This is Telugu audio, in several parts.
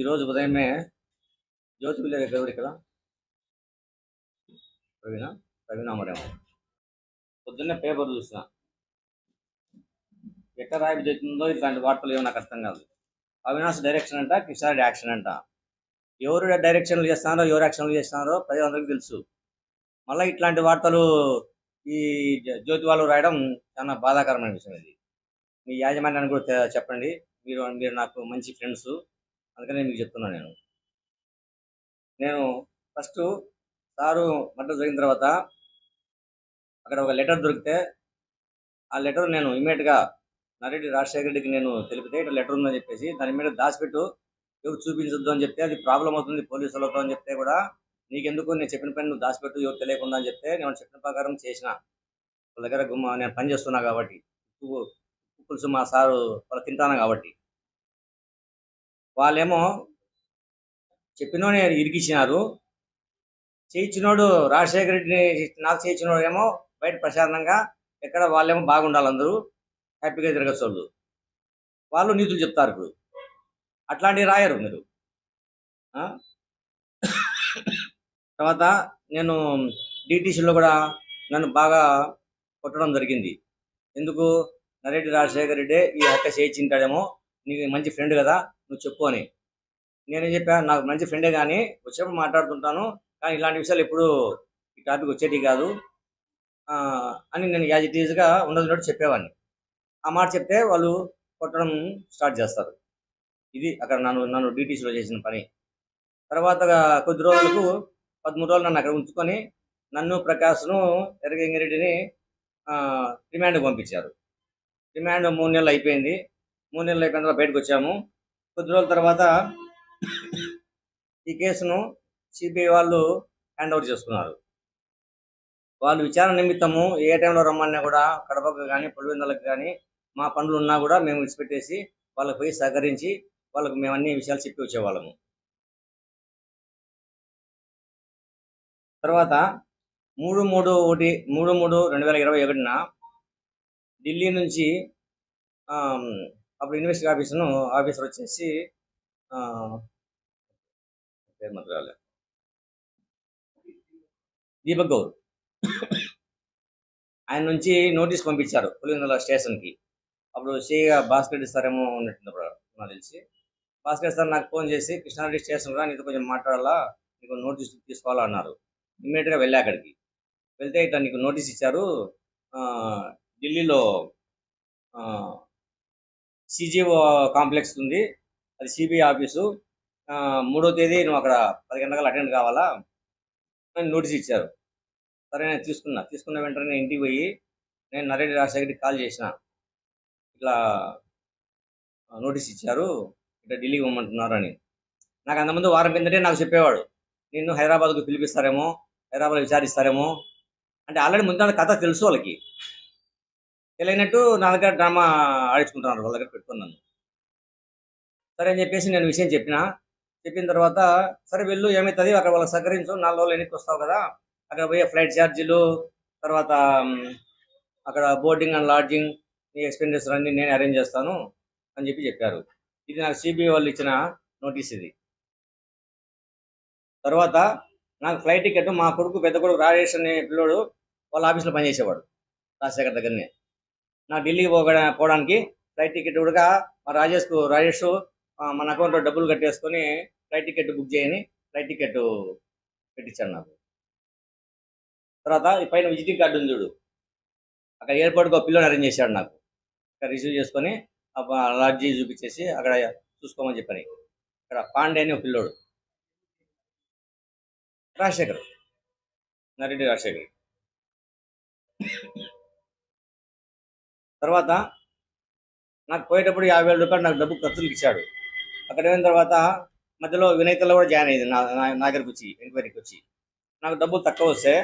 ఈరోజు ఉదయమే జ్యోతి విలేజ్ ఎవరు ఇక్కడ ప్రవీణ ప్రవీణ మరేమో పొద్దున్నే పేపర్ చూసిన ఎట్లా రాయి అవుతుందో ఇట్లాంటి వార్తలు ఏమో నాకు అర్థం కాదు. అవినాష్ డైరెక్షన్ అంట, కిషారెడ్డి యాక్షన్ అంట. ఎవరు డైరెక్షన్లు చేస్తున్నారో ఎవరు యాక్షన్లు చేస్తున్నారో ప్రజలందరికీ తెలుసు. మళ్ళీ ఇట్లాంటి వార్తలు ఈ జ్యోతి వాళ్ళు రాయడం చాలా బాధాకరమైన విషయం. ఇది మీ యాజమాన్యాన్ని కూడా చెప్పండి. మీరు మీరు నాకు మంచి ఫ్రెండ్స్, అందుకని మీకు చెప్తున్నాను. నేను ఫస్ట్ సారు మర్డర్ జరిగిన తర్వాత అక్కడ ఒక లెటర్ దొరికితే ఆ లెటర్ నేను ఇమీడియట్గా నరెడ్డి రాజశేఖర రెడ్డికి నేను తెలిపితే ఇట్లా లెటర్ ఉందని చెప్పేసి దాని మీద దాచిపెట్టు, ఎవరు చూపించొద్దు అని చెప్తే అది ప్రాబ్లం అవుతుంది పోలీసులతో అని చెప్తే కూడా నీకెందుకు, నేను చెప్పిన పని నువ్వు దాచిపెట్టు ఎవరు తెలియకుండా అని చెప్తే నేను చెప్పిన ప్రకారం చేసిన. వాళ్ళ దగ్గర నేను పని చేస్తున్నా కాబట్టి, ఉప్పు పులుసు మా సారు వాళ్ళు తింటాను కాబట్టి వాళ్ళేమో చెప్పినోనే ఇరికిచ్చినారు. చేయించినోడు రాజశేఖర రెడ్డిని నాకు చేయించినోడు ఏమో బయట ప్రశాంతంగా ఎక్కడ వాళ్ళేమో బాగుండాలి, అందరూ హ్యాపీగా తిరగచ్చు. వాళ్ళు నీతులు చెప్తారు. ఇప్పుడు అట్లాంటివి రాయరు మీరు. తర్వాత నేను డిటీసీలో కూడా నన్ను బాగా కొట్టడం జరిగింది. ఎందుకు, నరెడ్డి రాజశేఖర రెడ్డి ఈ హత్య చేయించింటాడేమో, నీకు మంచి ఫ్రెండ్ కదా నువ్వు చెప్పు అని. నేనేం చెప్పా, నాకు మంచి ఫ్రెండే కానీ వచ్చేప్పుడు మాట్లాడుతుంటాను, కానీ ఇలాంటి విషయాలు ఎప్పుడు ఈ టాపిక్ వచ్చేటి కాదు అని నేను యాజ్ ఇట్ ఈజ్గా ఉన్నది చెప్పేవాడిని. ఆ మాట చెప్తే వాళ్ళు కొట్టడం స్టార్ట్ చేస్తారు. ఇది అక్కడ నన్ను డిటీసీలో చేసిన పని. తర్వాత కొద్ది రోజులకు 13 రోజులు నన్ను అక్కడ ఉంచుకొని నన్ను ప్రకాష్ను ఎర్రగంగిరెడ్డిని రిమాండ్కి పంపించారు. రిమాండ్ 3 నెలలు అయిపోయింది. 3 నెలలు అయిపోయిన తర్వాత బయటకు వచ్చాము. కొద్ది రోజుల తర్వాత ఈ కేసును సిబిఐ వాళ్ళు హ్యాండ్ ఓవర్ చేసుకున్నారు. వాళ్ళు విచారణ నిమిత్తము ఏ టైంలో రమ్మన్నా కూడా కడపకు కానీ పులివెందులకు కానీ మా పనులు ఉన్నా కూడా మేము విడిచిపెట్టేసి వాళ్ళకి పోయి సహకరించి వాళ్ళకు మేము అన్ని విషయాలు చెప్పి వచ్చేవాళ్ళము. తర్వాత 3/3/2021 ఢిల్లీ నుంచి అప్పుడు ఇన్వెస్టిగేషన్ ఆఫీసర్ వచ్చేసి దీపక్ గౌర్, ఆయన నుంచి నోటీస్ పంపించారు పులివెందుల స్టేషన్కి. అప్పుడు సిఐగా భాస్కర్ రెడ్డి సార్ ఏమో ఉన్నట్టు నాకు తెలిసి. భాస్కర్ సార్ నాకు ఫోన్ చేసి, కృష్ణారెడ్డి స్టేషన్ కూడా నీతో కొంచెం మాట్లాడాలా, నీకు నోటీస్ తీసుకోవాలా అన్నారు. ఇమ్మీడియట్గా వెళ్ళా అక్కడికి. వెళ్తే ఇట్లా నీకు నోటీస్ ఇచ్చారు, ఢిల్లీలో సిజిఓ కాంప్లెక్స్ ఉంది, అది సిబిఐ ఆఫీసు, 3వ తేదీ నువ్వు అక్కడ 10 గంటలకు అటెండ్ కావాలా అని నోటీస్ ఇచ్చారు. సరే నేను తీసుకున్న వెంటనే నేను ఇంటికి పోయి నేను నరెడ్డి రాజశేఖర్కి కాల్ చేసిన, ఇట్లా నోటీస్ ఇచ్చారు, ఇట్లా ఢిల్లీకి పోమంటున్నారు అని. నాకు అంతకుముందు వారం కిందటే నాకు చెప్పేవాడు, నిన్ను హైదరాబాద్కు పిలిపిస్తారేమో, హైదరాబాద్ విచారిస్తారేమో అంటే. ఆల్రెడీ ముందు కథ తెలుసు వాళ్ళకి. తెలియనట్టు నా దగ్గర డ్రామా ఆడించుకుంటున్నారు, వాళ్ళ దగ్గర పెట్టుకున్నాను. సరే అని చెప్పేసి నేను విషయం చెప్పిన తర్వాత సరే వెళ్ళు, ఏమవుతుంది అక్కడ వాళ్ళకి సహకరించు, 4 రోజులు ఎన్నిక వస్తావు కదా, అక్కడ పోయే ఫ్లైట్ ఛార్జీలు, తర్వాత అక్కడ బోర్డింగ్ అండ్ లాడ్జింగ్, నీ ఎక్స్పెండిచర్ అన్ని నేను అరేంజ్ చేస్తాను అని చెప్పారు. ఇది నాకు సిబిఐ వాళ్ళు ఇచ్చిన నోటీస్ ఇది. తర్వాత నాకు ఫ్లైట్ టికెట్ మా కొడుకు, పెద్ద కొడుకు రాజేష్ అనే పిల్లోడు వాళ్ళ ఆఫీస్లో పనిచేసేవాడు రాజశేఖర్ దగ్గరనే. నా ఢిల్లీకి పోవడానికి ఫ్లైట్ టికెట్ కూడా మా రాజేష్ మన అకౌంట్లో డబ్బులు కట్టేసుకొని ఫ్లైట్ టికెట్ బుక్ చేయని ఫ్లైట్ టికెట్ పెట్టించాడు నాకు. తర్వాత ఈ పైన విజిటింగ్ కార్డు ఉంది చూడు, అక్కడ ఎయిర్పోర్ట్కి ఒక పిల్లోని అరేంజ్ చేశాడు నాకు. అక్కడ రిసీవ్ చేసుకొని లాడ్జీ చూపించేసి అక్కడ చూసుకోమని చెప్పని. ఇక్కడ పాండే అని ఒక పిల్లోడు, రాజశేఖర్, నరెడ్డి రాజశేఖర్. తర్వాత నాకు పోయేటప్పుడు 50,000 రూపాయలు నాకు డబ్బు ఖర్చులకు ఇచ్చాడు. అక్కడ అయిన తర్వాత మధ్యలో వినయతలో కూడా జాయిన్ అయ్యింది నా దగ్గరకు వచ్చి, ఎంక్వైరీకి వచ్చి. నాకు డబ్బులు తక్కువ వస్తే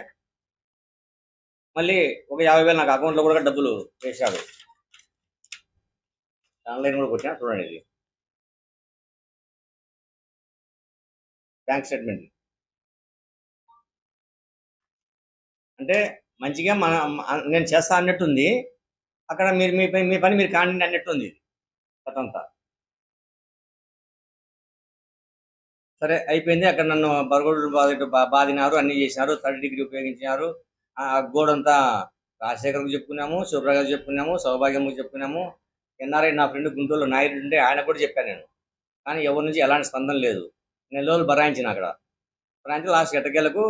మళ్ళీ ఒక 50,000 నాకు అకౌంట్లో కూడా డబ్బులు వేశాడు. ఆన్లైన్ కూడా కొట్టినా చూడండి, ఇది బ్యాంక్ స్టేట్మెంట్. అంటే మంచిగా నేను చేస్తా అన్నట్టుంది, అక్కడ మీరు మీ పని మీరు కాండి అన్నట్టుంది కథంతా. సరే అయిపోయింది. అక్కడ నన్ను బరగొడ్లు బాదినారు, అన్ని చేసినారు, 3rd డిగ్రీ ఉపయోగించినారు. ఆ గోడంతా రాజశేఖర్‌కి చెప్పుకున్నాము, శుభ్రగారికి చెప్పుకున్నాము, సౌభాగ్యమ్మకి చెప్పుకున్నాము. ఎన్ఆర్ఐ నా ఫ్రెండ్ గుంటూరులో నాయుడు ఉంటే ఆయనకు కూడా చెప్పాను నేను. కానీ ఎవరి నుంచి ఎలాంటి స్పందన లేదు. నెల రోజులు బరాయించిన అక్కడ. బరాయించి లాస్ట్ ఎట్టకేలకు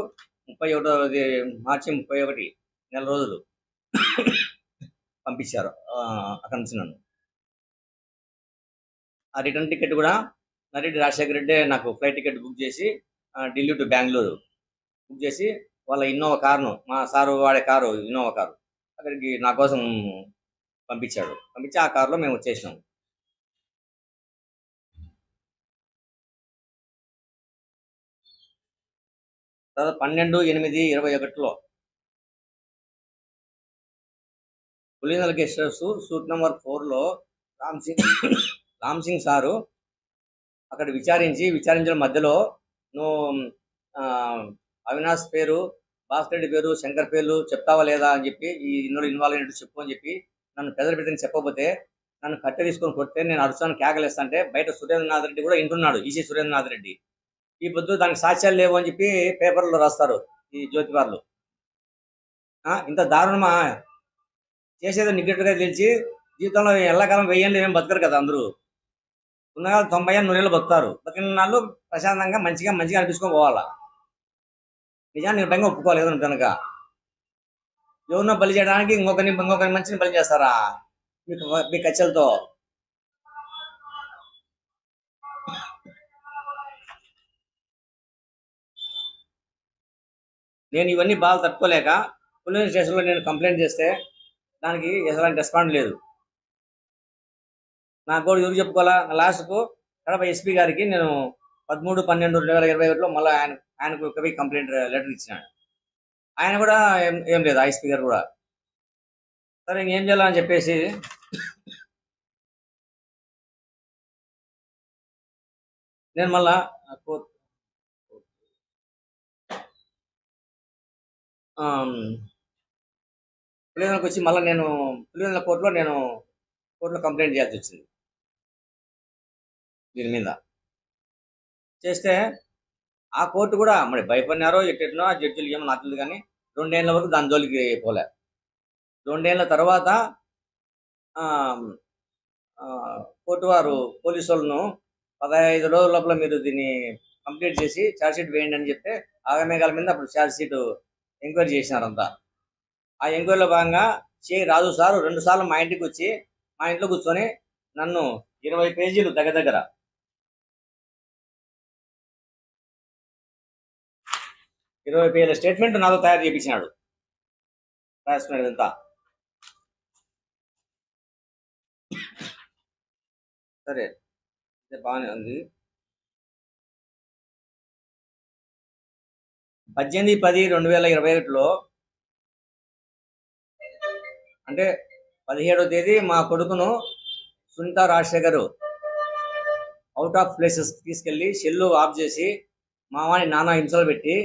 31 మార్చి 31 నెల రోజులు పంపించారు అక్కడి నుంచి నన్ను. ఆ రిటర్న్ టికెట్ కూడా నరెడ్డి రాజశేఖర రెడ్డి నాకు ఫ్లైట్ టికెట్ బుక్ చేసి ఢిల్లీ టు బెంగళూరు బుక్ చేసి వాళ్ళ ఇన్నోవా కారును, మా సారు వాడే కారు ఇన్నోవా కారు, అక్కడికి నా కోసం పంపించాడు. పంపించి ఆ కారులో మేము వచ్చేసినాం. తర్వాత 12/8/21 పులినెల గెస్ట్ హౌస్ సూట్ నెంబర్ 4లో రామ్ సింగ్ సారు అక్కడ విచారించిన మధ్యలో నువ్వు అవినాష్ పేరు, భాస్కర్ రెడ్డి పేరు, శంకర్ పేర్లు చెప్తావా లేదా అని చెప్పి, ఈ ఇందులో ఇన్వాల్వ్ అయినట్టు చెప్పు అని చెప్పి నన్ను పెద్దని చెప్పకపోతే నన్ను కట్టె తీసుకొని కొడితే నేను అరుస్తాను, కేకలేస్తాంటే బయట సురేంద్రనాథ్ రెడ్డి కూడా ఇంటున్నాడు, ఈసీ సురేంద్రనాథ్ రెడ్డి. ఈ పొద్దు దానికి సాక్ష్యాలు లేవు అని చెప్పి పేపర్లో రాస్తారు ఈ జ్యోతివార్లు. ఇంత దారుణమా? చేసేది నిగ్గట్టుగా తెలిసి జీవితంలో ఎల్లకాలం 1000 ఏం బతకరు కదా అందరూ. ఉన్నవాళ్ళు 90 ఏళ్ళు 100 ఏళ్ళు బతుకుతారు. బతికిన వాళ్ళు ప్రశాంతంగా మంచిగా అనిపించుకొని పోవాలా. నిజాన్ని నిర్భయంగా ఒప్పుకోలేదు కనుక ఎవరినో బలి చేయడానికి ఇంకొకరి మంచిని బలి చేస్తారా మీ కచ్చలతో? నేను ఇవన్నీ బాగా తట్టుకోలేక పోలీస్ స్టేషన్లో నేను కంప్లైంట్ చేస్తే దానికి ఎలాంటి రెస్పాండ్ లేదు. నాకు కూడా ఎవరు చెప్పుకోవాలా? లాస్ట్కు కడప ఎస్పీ గారికి నేను 13/12/2021లో మళ్ళీ ఆయనకు కంప్లైంట్ లెటర్ ఇచ్చినాడు. ఆయన కూడా ఏం లేదు, ఆ ఎస్పీ గారు కూడా. సరే ఇంకేం చేయాలని చెప్పేసి నేను మళ్ళా పులివెందులకు వచ్చి మళ్ళీ నేను పులివెందుల కోర్టులో కంప్లైంట్ చేయాల్సి వచ్చింది. దీని మీద చేస్తే ఆ కోర్టు కూడా మరి భయపడినారో ఎట్టెట్నో ఆ జడ్జిలు ఏమో నాకు తెలియదు, కానీ 2 ఏళ్ళ వరకు దాని జోలికి పోలే. 2 ఏళ్ళ తర్వాత కోర్టు వారు పోలీసు వాళ్ళను 15 రోజుల లోపల మీరు దీన్ని కంప్లీట్ చేసి ఛార్జ్షీట్ వేయండి అని చెప్తే ఆగమేఘాల మీద అప్పుడు ఛార్జ్షీట్ ఎంక్వైరీ చేసినారంతా. ఆ ఎంక్వైరీలో భాగంగా రాజు సారు 2 సార్లు మా ఇంటికి వచ్చి మా ఇంట్లో కూర్చొని నన్ను 20 పేజీలు దగ్గర 20 పేజీల స్టేట్మెంట్ నాతో తయారు చేయించినాడు. రాసుకున్నాడు ఇదంతా. సరే బాగానే ఉంది. 18/10/2021లో అంటే 17వ తేదీ మా కొడుకును Sunitha Rajasekhar out of places తీసుకెళ్లి సెల్లు ఆఫ్ చేసి మావాని నానా హింసలు పెట్టి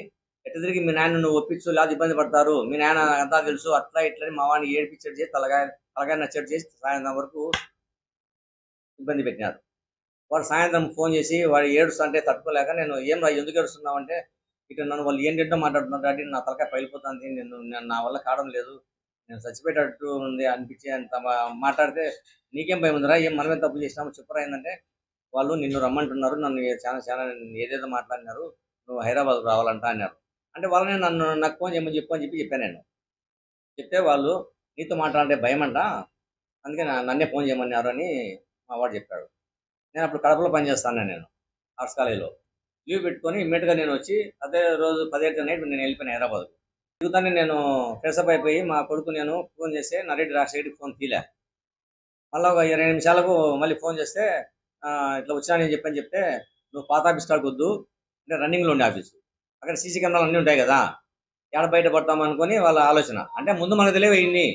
ఎట్ట తిరిగి మీ నాయన నువ్వు ఒప్పించు లేదా ఇబ్బంది పడతారు, మీ నాయన అంతా తెలుసు అట్లా ఇట్లని మావాని ఏడిపించడు చేసి తలగాయ నచ్చడు చేసి సాయంత్రం వరకు ఇబ్బంది పెట్టినారు. వాడు సాయంత్రం ఫోన్ చేసి వాడు ఏడుస్తుంటే తట్టుకోలేక నేను ఏం రా ఎందుకు ఏడుస్తున్నావు అంటే, ఇటు నన్ను వాళ్ళు ఏంటంటో మాట్లాడుతున్నారు డాడీ, నా తలకాయ పగిలిపోతుంది, నేను నా వల్ల కావడం లేదు, నేను చచ్చిపోయేటట్టు ఉంది అనిపించే అంత మాట్లాడితే నీకేం భయం ఉందిరా, ఏం మనమే తప్పు చేసినాము చెప్పురా ఏంటంటే, వాళ్ళు నిన్ను రమ్మంటున్నారు, నన్ను చాలా ఏదేదో మాట్లాడినారు, నువ్వు హైదరాబాద్ రావాలంట అన్నారు. అంటే వాళ్ళని నాకు ఫోన్ చేయమని చెప్పాను నేను. చెప్తే వాళ్ళు నీతో మాట్లాడే భయం అంట, అందుకే నన్నే ఫోన్ చేయమన్నారు అని మా వాడు చెప్పాడు. నేను అప్పుడు కడపలో పనిచేస్తాను, నేను ఆర్ట్స్ కాలేజీలో లీవ్ పెట్టుకొని ఇమ్మీడియట్గా నేను వచ్చి అదే రోజు 17th నైట్ నేను వెళ్ళిపోయాను హైదరాబాద్. దిగుతానే నేను ఫ్రెషప్ అయిపోయి మా కొడుకు నేను ఫోన్ చేస్తే నరేడి రాజశేఖర్కి ఫోన్ తీలే. మళ్ళీ ఒక 20 నిమిషాలకు మళ్ళీ ఫోన్ చేస్తే ఇట్లా వచ్చినా నేను చెప్తే నువ్వు పాత ఆఫీస్ కాడికి వద్దు, అంటే రన్నింగ్లో ఉండే ఆఫీసు, అక్కడ సీసీ కెమెరాలు అన్నీ ఉంటాయి కదా, ఎక్కడ బయట పడతాం అనుకొని వాళ్ళ ఆలోచన. అంటే ముందు మనకు తెలియవు ఇన్ని,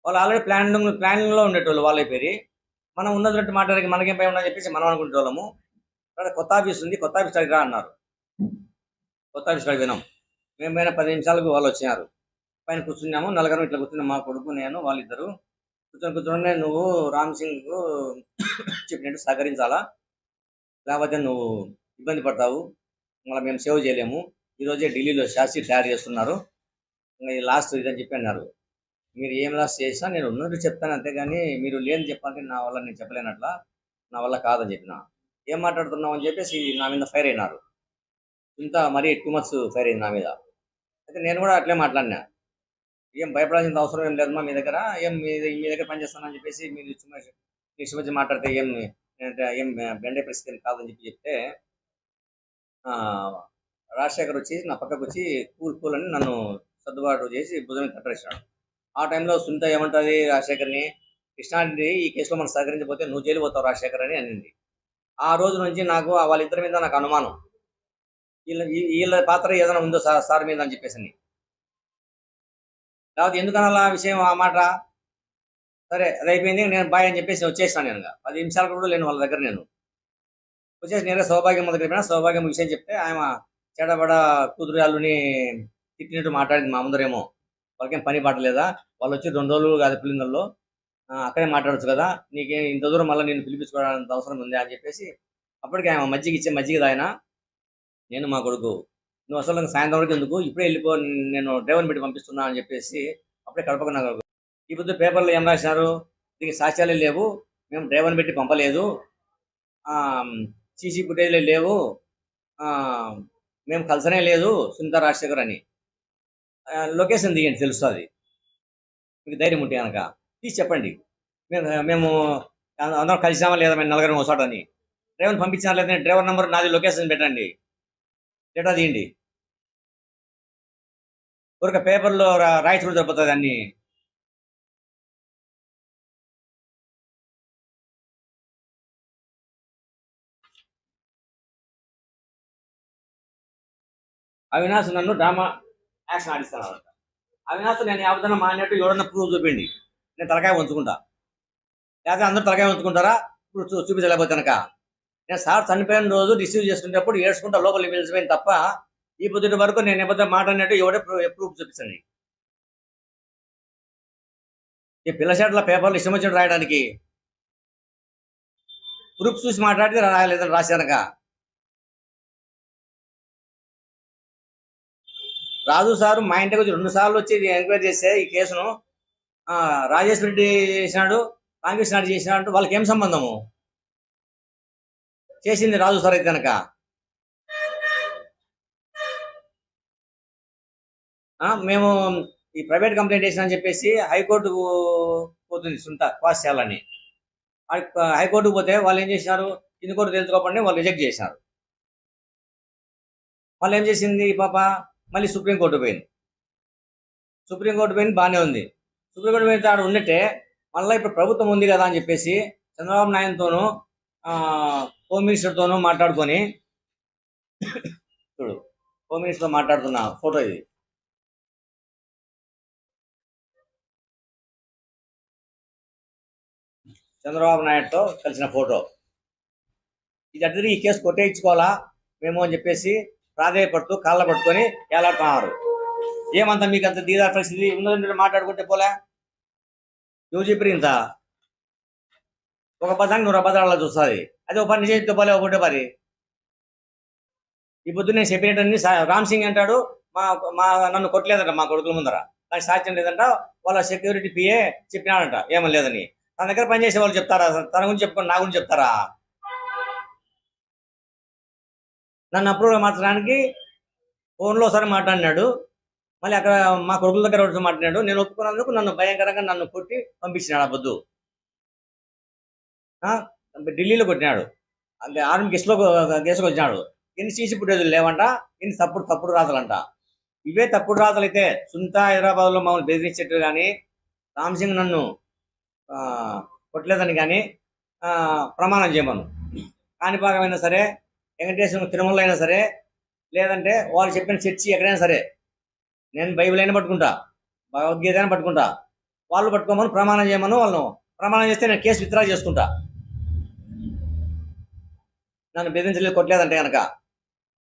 వాళ్ళు ఆల్రెడీ ప్లానింగ్లో ఉండేటోళ్ళు వాళ్ళ పేరు. మనం ఉన్నట్టు మాట్లాడడానికి మనకేం భయం ఉందని చెప్పేసి మనం అనుకునే వాళ్ళము. అక్కడ కొత్త ఆఫీస్ ఉంది, కొత్త ఆఫీస్ కాడికి రా అన్నారు. కొత్త ఆఫీస్ కాడికి వినాం. మేము పైన 10 నిమిషాలకు వాళ్ళు వచ్చినారు. పైన కూర్చున్నాము, నలుగురం ఇట్లా కూర్చున్నాం, మా కొడుకు నేను వాళ్ళిద్దరు కూర్చొని నువ్వు రామ్ సింగ్ చెప్పినట్టు సహకరించాలా, లేకపోతే నువ్వు ఇబ్బంది పడతావు, మళ్ళీ మేము సేవ్ చేయలేము, ఈరోజే ఢిల్లీలో షార్ట్షీట్ తయారు చేస్తున్నారు, ఇంకా ఈ లాస్ట్ ఇదని చెప్పి అన్నారు. మీరు ఏం లాస్ట్ చేసినా నేను ఉన్నట్టు చెప్తాను, అంతేగాని మీరు లేని చెప్పాలంటే నా వల్ల నేను చెప్పలేనట్లా, నా వల్ల కాదని చెప్పిన. ఏం మాట్లాడుతున్నావు అని చెప్పేసి నా మీద ఫైర్ అయినారు. ఇంత మరీ 2 months ఫైర్ అయింది నా మీద. అయితే నేను కూడా అట్లే మాట్లాడినా, ఏం భయపడాల్సిన అవసరం ఏం లేదమ్మా, మీ దగ్గర ఏం మీ దగ్గర పనిచేస్తానని చెప్పేసి మీరు ఇష్టం మాట్లాడితే ఏం బెండే పరిస్థితి కాదని చెప్తే రాజశేఖర్ వచ్చి నా పక్కకు వచ్చి కూల్ అని నన్ను సర్దుబాటు చేసి భుజం తట్టేసినాడు. ఆ టైంలో సునీత ఏమంటుంది రాజశేఖర్ని, కృష్ణారెడ్డి ఈ కేసులో మనం సహకరించకపోతే నువ్వు జైలు పోతావు రాజశేఖర్ అని అనింది. ఆ రోజు నుంచి నాకు వాళ్ళిద్దరి మీద నాకు అనుమానం, వీళ్ళ పాత్ర ఏదైనా ఉందో సార్ మీద అని చెప్పేసి. లేకపోతే ఎందుకనాలా విషయం ఆ మాట. సరే అది అయిపోయింది, నేను బాయ్ అని చెప్పేసి వచ్చేసాను. నేను 10 నిమిషాలు కూడా లేను వాళ్ళ దగ్గర. నేను వచ్చేసి నేనే సౌభాగ్యం దగ్గర పోయినా. సౌభాగ్యం విషయం చెప్తే ఆయన చెడబడ కూతురు వాళ్ళని తిట్టినట్టు మాట్లాడింది మా ముందరేమో. వాళ్ళకేం పని పాట లేదా, వాళ్ళు వచ్చి 2 రోజులు కాదు పిల్లల్లో, అక్కడే మాట్లాడచ్చు కదా, నీకేం ఇంత దూరం మళ్ళీ నేను పిలిపించుకోవడానికి అవసరం ఉంది అని చెప్పేసి అప్పటికి ఆయన మజ్జిగ ఆయన, నేను మా కొడుకు నువ్వు అసలు సాయంత్రం వరకు ఎందుకు, ఇప్పుడే వెళ్ళిపో, నేను డ్రైవర్ని పెట్టి పంపిస్తున్నా అని చెప్పేసి అప్పుడే కడపకున్నా. ఈ పొద్దు పేపర్లో ఏం రాసినారు, దీనికి సాక్ష్యాలే లేవు, మేము డ్రైవర్ని పెట్టి పంపలేదు, సీసీ ఫుటేజ్లే లేవు, మేము కలిసనే లేదు సునీత రాజశేఖర్ అని. లొకేషన్ దిగండి తెలుస్తుంది మీకు, ధైర్యం ఉంటే కనుక తీసి చెప్పండి. మేము అందరం కలిసామా లేదా, మేము నలుగురం ఒకసారి అని. డ్రైవర్ని పంపించినా లేదా, డ్రైవర్ నెంబర్ నాది, లొకేషన్ పెట్టండి, డేటా తీయండి. ఊరిక పేపర్లో రాయించడం సరిపోతుంది అన్ని. అవినాష్ నన్ను డ్రామా యాక్షన్ ఆడిస్తాను. అవినాష్ నేను యావదన్నా మానేట్టు ఎవడన్నా ప్రూఫ్ చూపిండి, నేను తలకాయ ఉంచుకుంటా. లేకపోతే అందరూ తలకాయ ఉంచుకుంటారా, ఇప్పుడు చూపించలేకపోతే కనుక. నేను సార్ చనిపోయిన రోజు రిసీవ్ చేసుకునేటప్పుడు ఏడ్చుకుంటా లోపలికి వెళ్ళిపోయింది తప్ప, ఈ పొద్దుటి వరకు నేను ఎప్పుడో మాట్లాడినట్టు ఎవడే ప్రూఫ్ చూపించండి. ఈ పిల్లషాట్ల పేపర్లు ఇష్టం వచ్చినట్టు రాయడానికి ప్రూఫ్ చూసి మాట్లాడితే రాయలేదని రాశానక. రాజు సారు మా ఇంటికి వచ్చి 2 సార్లు వచ్చి ఎంక్వైరీ చేస్తే ఈ కేసును రాజేష్ రెడ్డి చేసినాడు, కాంగ్రెస్ నాడు చేసినాడు, వాళ్ళకి ఏం సంబంధము, చేసింది రాజు సార్ అయితే కనుక. మేము ఈ ప్రైవేట్ కంప్లైంట్ చేసినా చెప్పేసి హైకోర్టుకు పోతుంది సునీత పాస్ చేయాలని. హైకోర్టుకు పోతే వాళ్ళు ఏం చేసినారు, కింది కోర్టు తెలుసుకోకుండా వాళ్ళు రిజెక్ట్ చేసినారు. వాళ్ళు ఏం చేసింది పాప, మళ్ళీ సుప్రీంకోర్టు పోయింది. సుప్రీంకోర్టు పోయింది బాగానే ఉంది. సుప్రీంకోర్టు పోయిన ఆడ ఉన్నట్టే మళ్ళీ ఇప్పుడు ప్రభుత్వం ఉంది కదా అని చెప్పేసి చంద్రబాబు నాయుడుతోనూ హోమ్ మినిస్టర్తోనూ మాట్లాడుకొని, చూడు హోమ్ మినిస్టర్తో మాట్లాడుతున్న ఫోటో ఇది, చంద్రబాబు నాయుడుతో కలిసిన ఫోటో ఇది. అట్లా ఈ కేసు కొట్టేయించుకోవాలా మేము అని చెప్పేసి ప్రాధేయపడుతూ కాళ్ళ పట్టుకొని ఏలాడుతున్నారు. ఏమంతా మీకు అంత దీదార్ పరిస్థితి ఉన్నదంటే మాట్లాడుకుంటే పోలే, ఎవరు చెప్పారు ఇంత? ఒక పదానికి 100 అబద్ధాలు చూస్తుంది, అది ఒక పని నిజంతో పోలే ఒకటే పరి. ఈ పొద్దు నేను చెప్పినట్టు రామ్ సింగ్ అంటాడు, నన్ను కొట్టలేదంట మా కొడుకుల ముందర, నాకు సాధ్యం లేదంట, వాళ్ళ సెక్యూరిటీ పిఏ చెప్పినాడంట ఏమని లేదని. తన దగ్గర పనిచేసే వాళ్ళు చెప్తారా, తన గురించి చెప్పుకొని నా గురించి చెప్తారా? నన్ను అప్రూవ్గా మార్చడానికి ఫోన్లో ఒకసారి మాట్లాడినాడు, మళ్ళీ అక్కడ మా కొడుకుల దగ్గర ఒకటి మాట్లాడినాడు. నేను ఒప్పుకున్నందుకు నన్ను భయంకరంగా నన్ను కొట్టి పంపించినాడు. ఆ పొద్దు ఢిల్లీలో కొట్టినాడు, ఆర్మీ కేసుకు వచ్చినాడు. ఎన్ని సీసీ ఫుటేజీలు లేవంట, ఎన్ని తప్పుడు రాతలంట. ఇవే తప్పుడు రాతలు అయితే సునీత హైదరాబాద్లో మమ్మల్ని బెదిరించేట్టు కానీ, రామ్ సింగ్ నన్ను కొట్టలేదని కానీ ప్రమాణం చేయమను. కాణిపాకమైనా సరే, వెంకటేశ్వర తిరుమల అయినా సరే, లేదంటే వాళ్ళు చెప్పిన చర్చి ఎక్కడైనా సరే, నేను బైబిల్ అయినా పట్టుకుంటా, భగవద్గీత అయినా పట్టుకుంటా, వాళ్ళు పట్టుకోమని ప్రమాణం చేయమను. వాళ్ళను ప్రమాణం చేస్తే నేను కేసు విత్డ్రా చేసుకుంటా, నన్ను బెదిరించలేదు కొట్టలేదంటే కనుక.